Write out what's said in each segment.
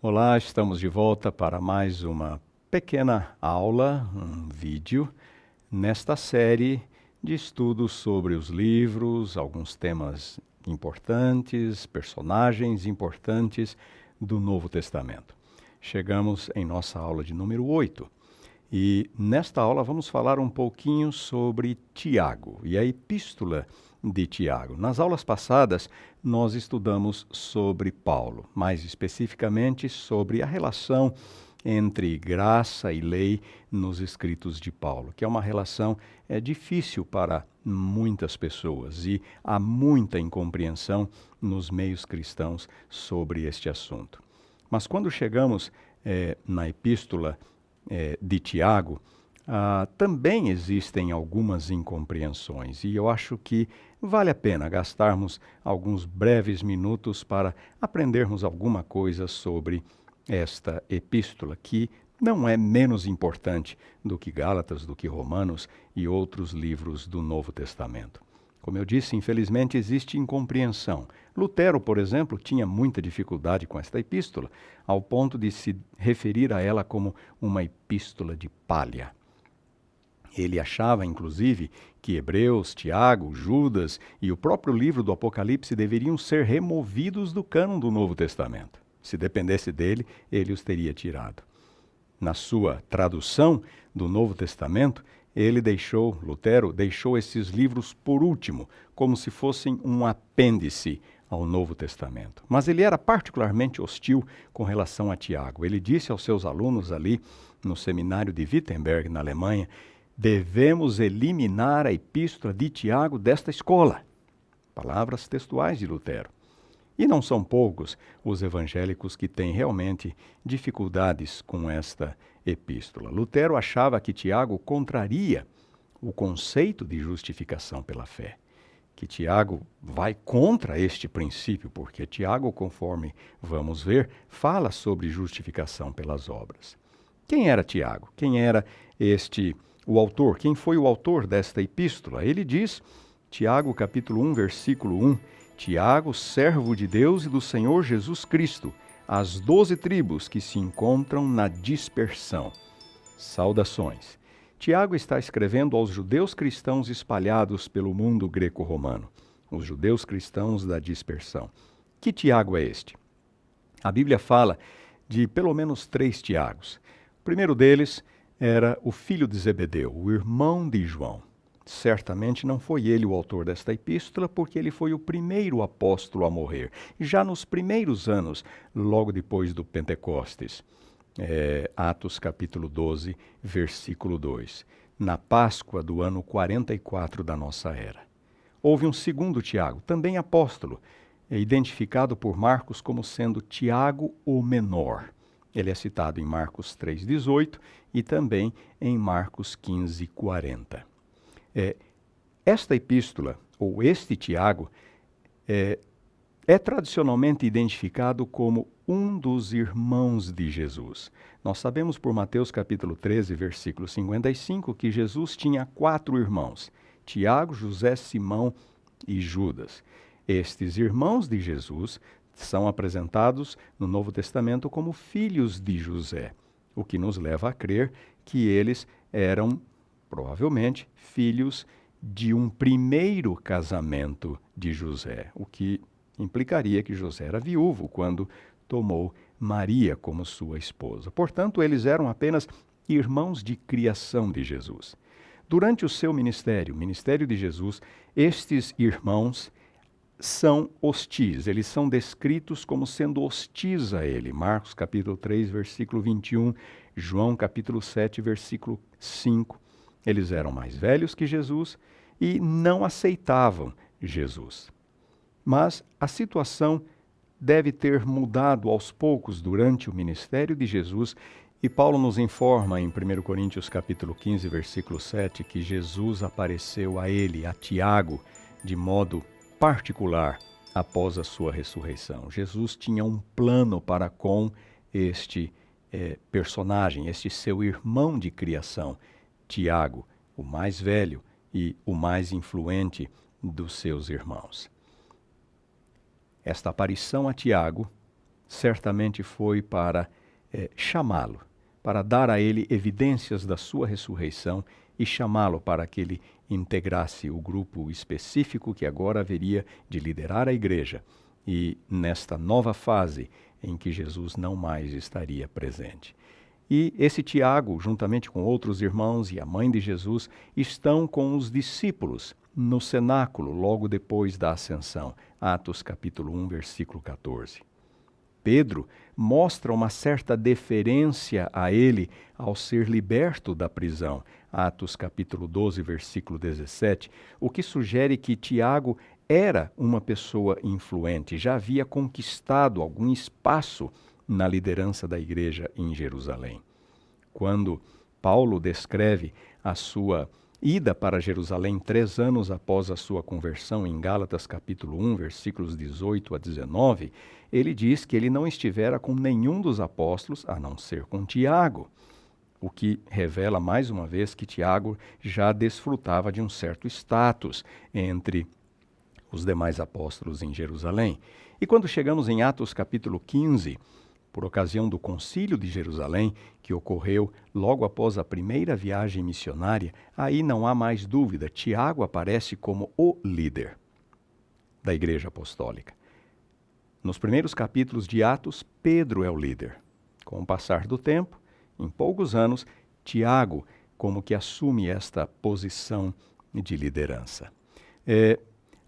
Olá, estamos de volta para mais uma pequena aula, um vídeo, nesta série de estudos sobre os livros, alguns temas importantes, personagens importantes do Novo Testamento. Chegamos em nossa aula de número 8 e nesta aula vamos falar um pouquinho sobre Tiago e a epístola de Tiago. Nas aulas passadas, nós estudamos sobre Paulo, mais especificamente sobre a relação entre graça e lei nos escritos de Paulo, que é uma relação difícil para muitas pessoas e há muita incompreensão nos meios cristãos sobre este assunto. Mas quando chegamos na epístola de Tiago, também existem algumas incompreensões e eu acho que vale a pena gastarmos alguns breves minutos para aprendermos alguma coisa sobre esta epístola, que não é menos importante do que Gálatas, do que Romanos e outros livros do Novo Testamento. Como eu disse, infelizmente existe incompreensão. Lutero, por exemplo, tinha muita dificuldade com esta epístola, ao ponto de se referir a ela como uma epístola de palha. Ele achava, inclusive, que Hebreus, Tiago, Judas e o próprio livro do Apocalipse deveriam ser removidos do cânon do Novo Testamento. Se dependesse dele, ele os teria tirado. Na sua tradução do Novo Testamento, Lutero deixou esses livros por último, como se fossem um apêndice ao Novo Testamento. Mas ele era particularmente hostil com relação a Tiago. Ele disse aos seus alunos ali no seminário de Wittenberg, na Alemanha: devemos eliminar a epístola de Tiago desta escola. Palavras textuais de Lutero. E não são poucos os evangélicos que têm realmente dificuldades com esta epístola. Lutero achava que Tiago contraria o conceito de justificação pela fé, que Tiago vai contra este princípio, porque Tiago, conforme vamos ver, fala sobre justificação pelas obras. Quem era Tiago? Quem era o autor? Quem foi o autor desta epístola? Ele diz, Tiago capítulo 1, versículo 1, Tiago, servo de Deus e do Senhor Jesus Cristo, às 12 tribos que se encontram na dispersão. Saudações. Tiago está escrevendo aos judeus cristãos espalhados pelo mundo greco-romano, os judeus cristãos da dispersão. Que Tiago é este? A Bíblia fala de pelo menos 3 Tiagos. O primeiro deles era o filho de Zebedeu, o irmão de João. Certamente não foi ele o autor desta epístola, porque ele foi o primeiro apóstolo a morrer, já nos primeiros anos, logo depois do Pentecostes. Atos capítulo 12, versículo 2. Na Páscoa do ano 44 da nossa era. Houve um segundo Tiago, também apóstolo, identificado por Marcos como sendo Tiago o Menor. Ele é citado em Marcos 3,18 e também em Marcos 15,40. Esta epístola, ou este Tiago, é tradicionalmente identificado como um dos irmãos de Jesus. Nós sabemos por Mateus capítulo 13, versículo 55, que Jesus tinha 4 irmãos, Tiago, José, Simão e Judas. Estes irmãos de Jesus são apresentados no Novo Testamento como filhos de José, o que nos leva a crer que eles eram provavelmente filhos de um primeiro casamento de José, o que implicaria que José era viúvo quando tomou Maria como sua esposa. Portanto, eles eram apenas irmãos de criação de Jesus. Durante o seu ministério, o ministério de Jesus, estes irmãos são hostis, eles são descritos como sendo hostis a ele. Marcos capítulo 3, versículo 21, João capítulo 7, versículo 5. Eles eram mais velhos que Jesus e não aceitavam Jesus. Mas a situação deve ter mudado aos poucos durante o ministério de Jesus, e Paulo nos informa em 1 Coríntios capítulo 15, versículo 7, que Jesus apareceu a ele, a Tiago, de modo particular após a sua ressurreição. Jesus tinha um plano para com este personagem, este seu irmão de criação, Tiago, o mais velho e o mais influente dos seus irmãos. Esta aparição a Tiago certamente foi para chamá-lo, para dar a ele evidências da sua ressurreição e chamá-lo para que ele integrasse o grupo específico que agora haveria de liderar a igreja e nesta nova fase em que Jesus não mais estaria presente. E esse Tiago, juntamente com outros irmãos e a mãe de Jesus, estão com os discípulos no cenáculo logo depois da ascensão. Atos capítulo 1, versículo 14. Pedro mostra uma certa deferência a ele ao ser liberto da prisão. Atos capítulo 12, versículo 17, o que sugere que Tiago era uma pessoa influente, já havia conquistado algum espaço na liderança da igreja em Jerusalém. Quando Paulo descreve a sua ida para Jerusalém 3 anos após a sua conversão, em Gálatas capítulo 1, versículos 18 a 19, ele diz que ele não estivera com nenhum dos apóstolos, a não ser com Tiago, o que revela mais uma vez que Tiago já desfrutava de um certo status entre os demais apóstolos em Jerusalém. E quando chegamos em Atos capítulo 15, por ocasião do concílio de Jerusalém, que ocorreu logo após a primeira viagem missionária, aí não há mais dúvida, Tiago aparece como o líder da igreja apostólica. Nos primeiros capítulos de Atos, Pedro é o líder. Com o passar do tempo, em poucos anos, Tiago como que assume esta posição de liderança.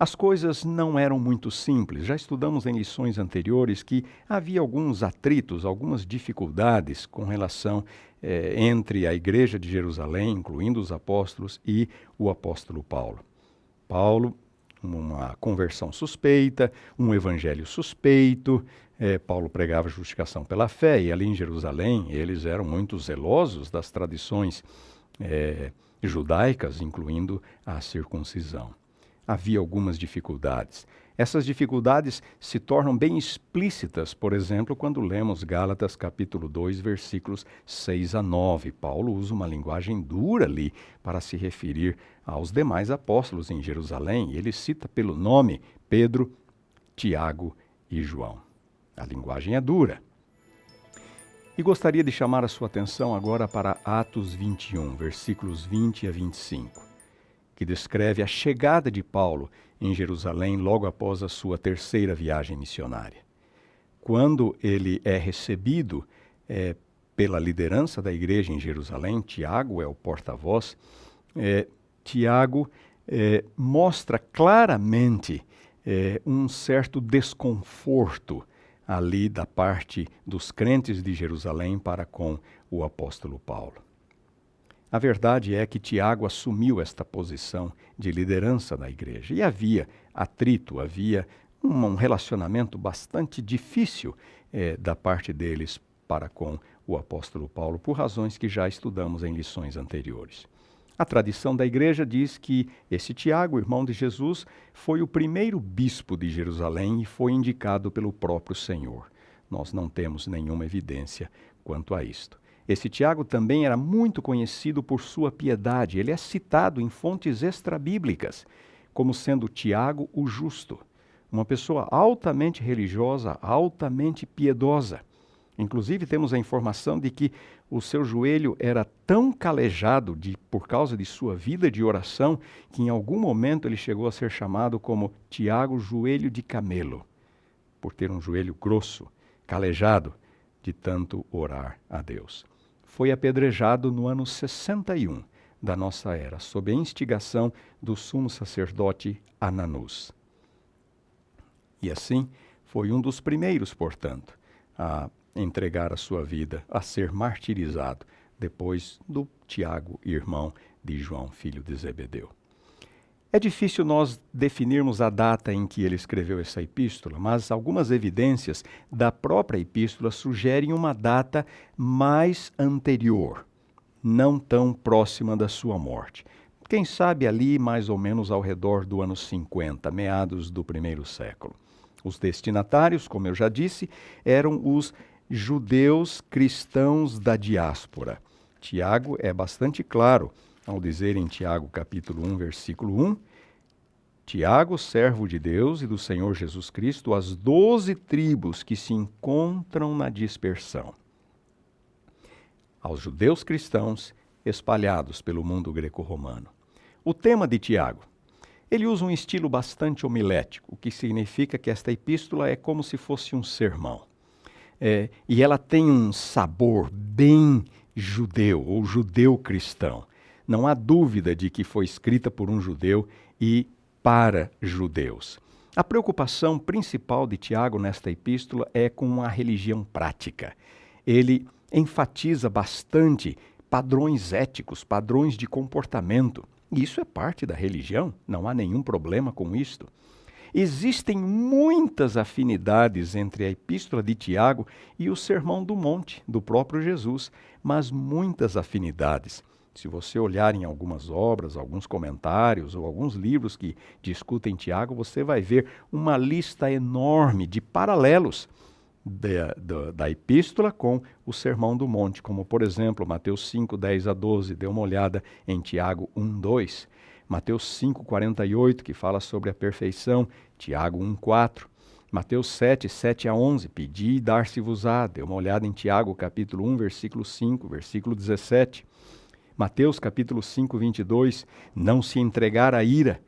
As coisas não eram muito simples. Já estudamos em lições anteriores que havia alguns atritos, algumas dificuldades com relação entre a igreja de Jerusalém, incluindo os apóstolos, e o apóstolo Paulo. Paulo, uma conversão suspeita, um evangelho suspeito. Paulo pregava justificação pela fé e ali em Jerusalém eles eram muito zelosos das tradições judaicas, incluindo a circuncisão. Havia algumas dificuldades. Essas dificuldades se tornam bem explícitas, por exemplo, quando lemos Gálatas capítulo 2, versículos 6 a 9. Paulo usa uma linguagem dura ali para se referir aos demais apóstolos em Jerusalém. Ele cita pelo nome Pedro, Tiago e João. A linguagem é dura. E gostaria de chamar a sua atenção agora para Atos 21, versículos 20 a 25. Que descreve a chegada de Paulo em Jerusalém logo após a sua terceira viagem missionária. Quando ele é recebido pela liderança da igreja em Jerusalém, Tiago é o porta-voz, Tiago mostra claramente um certo desconforto ali da parte dos crentes de Jerusalém para com o apóstolo Paulo. A verdade é que Tiago assumiu esta posição de liderança da igreja. E havia atrito, havia um relacionamento bastante difícil da parte deles para com o apóstolo Paulo, por razões que já estudamos em lições anteriores. A tradição da igreja diz que esse Tiago, irmão de Jesus, foi o primeiro bispo de Jerusalém e foi indicado pelo próprio Senhor. Nós não temos nenhuma evidência quanto a isto. Esse Tiago também era muito conhecido por sua piedade. Ele é citado em fontes extrabíblicas como sendo Tiago o Justo, uma pessoa altamente religiosa, altamente piedosa. Inclusive temos a informação de que o seu joelho era tão calejado por causa de sua vida de oração que em algum momento ele chegou a ser chamado como Tiago Joelho de Camelo, por ter um joelho grosso, calejado de tanto orar a Deus. Foi apedrejado no ano 61 da nossa era, sob a instigação do sumo sacerdote Ananus. E assim, foi um dos primeiros, portanto, a entregar a sua vida, a ser martirizado, depois do Tiago, irmão de João, filho de Zebedeu. É difícil nós definirmos a data em que ele escreveu essa epístola, mas algumas evidências da própria epístola sugerem uma data mais anterior, não tão próxima da sua morte. Quem sabe ali mais ou menos ao redor do ano 50, meados do primeiro século. Os destinatários, como eu já disse, eram os judeus cristãos da diáspora. Tiago é bastante claro ao dizer em Tiago capítulo 1, versículo 1, Tiago, servo de Deus e do Senhor Jesus Cristo, às 12 tribos que se encontram na dispersão. Aos judeus cristãos espalhados pelo mundo greco-romano. O tema de Tiago. Ele usa um estilo bastante homilético, o que significa que esta epístola é como se fosse um sermão. E ela tem um sabor bem judeu ou judeu-cristão. Não há dúvida de que foi escrita por um judeu e para judeus. A preocupação principal de Tiago nesta epístola é com a religião prática. Ele enfatiza bastante padrões éticos, padrões de comportamento. Isso é parte da religião, não há nenhum problema com isto. Existem muitas afinidades entre a epístola de Tiago e o Sermão do Monte, do próprio Jesus, mas muitas afinidades. Se você olhar em algumas obras, alguns comentários ou alguns livros que discutem Tiago, você vai ver uma lista enorme de paralelos da epístola com o Sermão do Monte, como por exemplo Mateus 5, 10 a 12, dê uma olhada em Tiago 1, 2, Mateus 5, 48, que fala sobre a perfeição, Tiago 1, 4, Mateus 7, 7 a 11, pedi e dar-se-vos-á, dê uma olhada em Tiago capítulo 1, versículo 5, versículo 17, Mateus capítulo 5, 22, não se entregar à ira,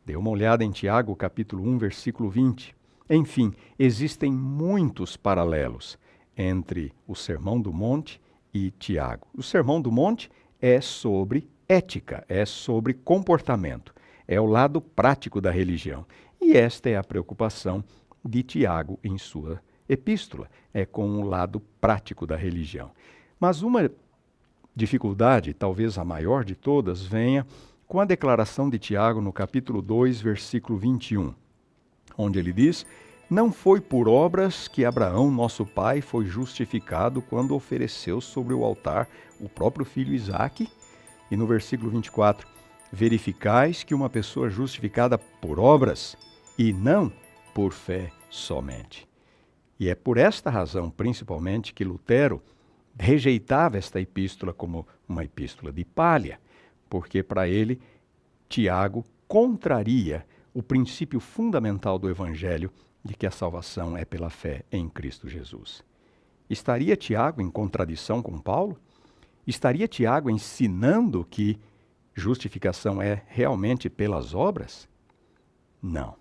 dê uma olhada em Tiago capítulo 1, versículo 20, enfim, existem muitos paralelos entre o Sermão do Monte e Tiago. O Sermão do Monte é sobre ética, é sobre comportamento, é o lado prático da religião. E esta é a preocupação de Tiago em sua epístola, é com o lado prático da religião. Mas uma dificuldade, talvez a maior de todas, venha com a declaração de Tiago no capítulo 2, versículo 21. Onde ele diz, não foi por obras que Abraão, nosso pai, foi justificado quando ofereceu sobre o altar o próprio filho Isaque. E no versículo 24, verificais que uma pessoa justificada por obras e não por fé somente. E é por esta razão, principalmente, que Lutero rejeitava esta epístola como uma epístola de palha, porque para ele, Tiago contraria o princípio fundamental do Evangelho de que a salvação é pela fé em Cristo Jesus. Estaria Tiago em contradição com Paulo? Estaria Tiago ensinando que justificação é realmente pelas obras? Não.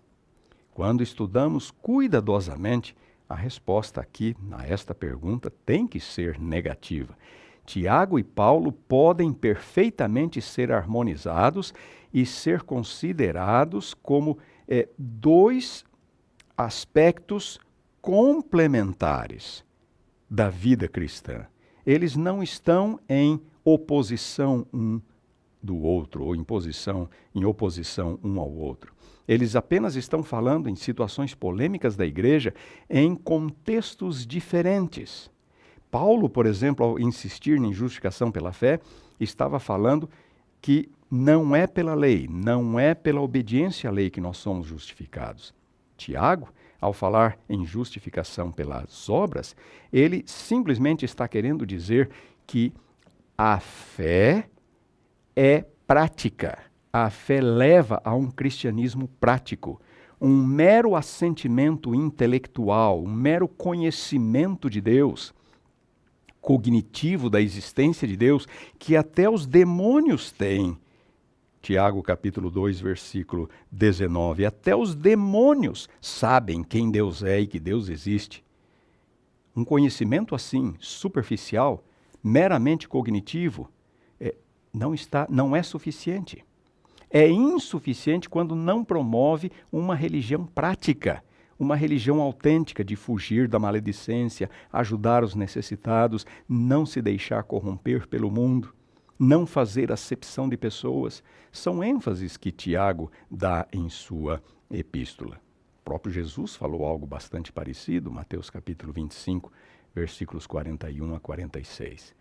Quando estudamos cuidadosamente, a resposta aqui, a esta pergunta, tem que ser negativa. Tiago e Paulo podem perfeitamente ser harmonizados e ser considerados como dois aspectos complementares da vida cristã. Eles não estão em oposição um do outro, ou em oposição um ao outro. Eles apenas estão falando em situações polêmicas da igreja em contextos diferentes. Paulo, por exemplo, ao insistir em justificação pela fé, estava falando que não é pela lei, não é pela obediência à lei que nós somos justificados. Tiago, ao falar em justificação pelas obras, ele simplesmente está querendo dizer que a fé é prática. A fé leva a um cristianismo prático. Um mero assentimento intelectual, um mero conhecimento de Deus, cognitivo da existência de Deus, que até os demônios têm. Tiago capítulo 2, versículo 19. Até os demônios sabem quem Deus é e que Deus existe. Um conhecimento assim, superficial, meramente cognitivo, não é suficiente. É insuficiente quando não promove uma religião prática, uma religião autêntica de fugir da maledicência, ajudar os necessitados, não se deixar corromper pelo mundo, não fazer acepção de pessoas. São ênfases que Tiago dá em sua epístola. O próprio Jesus falou algo bastante parecido, Mateus capítulo 25, versículos 41 a 46.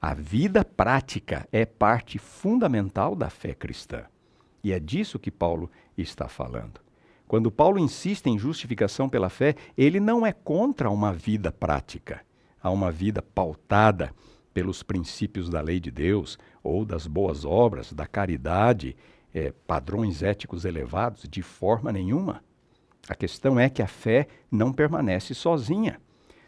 A vida prática é parte fundamental da fé cristã. E é disso que Paulo está falando. Quando Paulo insiste em justificação pela fé, ele não é contra uma vida prática, a uma vida pautada pelos princípios da lei de Deus ou das boas obras, da caridade, padrões éticos elevados? De forma nenhuma. A questão é que a fé não permanece sozinha.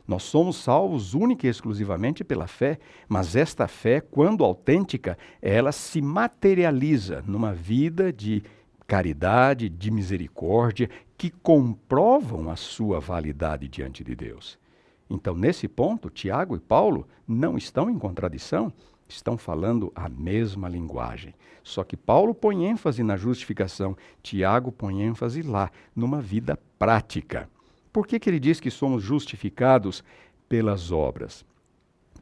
Nós somos salvos única e exclusivamente pela fé, mas esta fé, quando autêntica, ela se materializa numa vida de caridade, de misericórdia, que comprovam a sua validade diante de Deus. Então, nesse ponto, Tiago e Paulo não estão em contradição, estão falando a mesma linguagem. Só que Paulo põe ênfase na justificação, Tiago põe ênfase lá, numa vida prática. Por que ele diz que somos justificados pelas obras?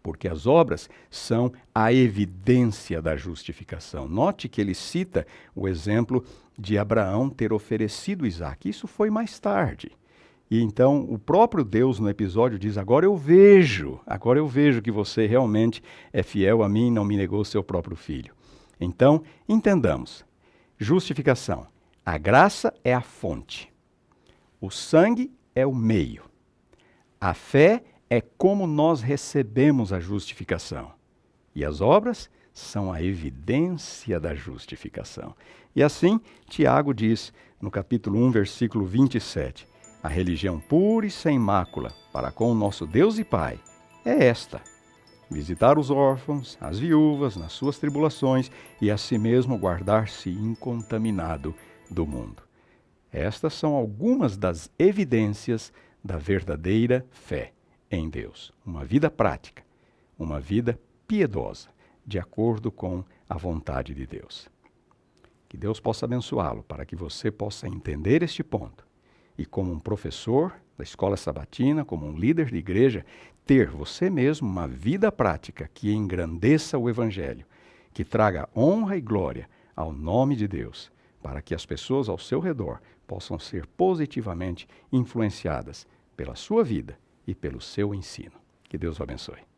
Porque as obras são a evidência da justificação. Note que ele cita o exemplo de Abraão ter oferecido Isaque. Isso foi mais tarde. E então o próprio Deus no episódio diz, agora eu vejo que você realmente é fiel a mim e não me negou seu próprio filho. Então, entendamos, justificação, a graça é a fonte, o sangue é o meio, a fé é como nós recebemos a justificação e as obras são a evidência da justificação. E assim, Tiago diz no capítulo 1, versículo 27, a religião pura e sem mácula para com o nosso Deus e Pai é esta: visitar os órfãos, as viúvas nas suas tribulações e a si mesmo guardar-se incontaminado do mundo. Estas são algumas das evidências da verdadeira fé em Deus. Uma vida prática, uma vida piedosa, de acordo com a vontade de Deus. Que Deus possa abençoá-lo para que você possa entender este ponto. E como um professor da escola sabatina, como um líder de igreja, ter você mesmo uma vida prática que engrandeça o Evangelho, que traga honra e glória ao nome de Deus, para que as pessoas ao seu redor possam ser positivamente influenciadas pela sua vida e pelo seu ensino. Que Deus o abençoe.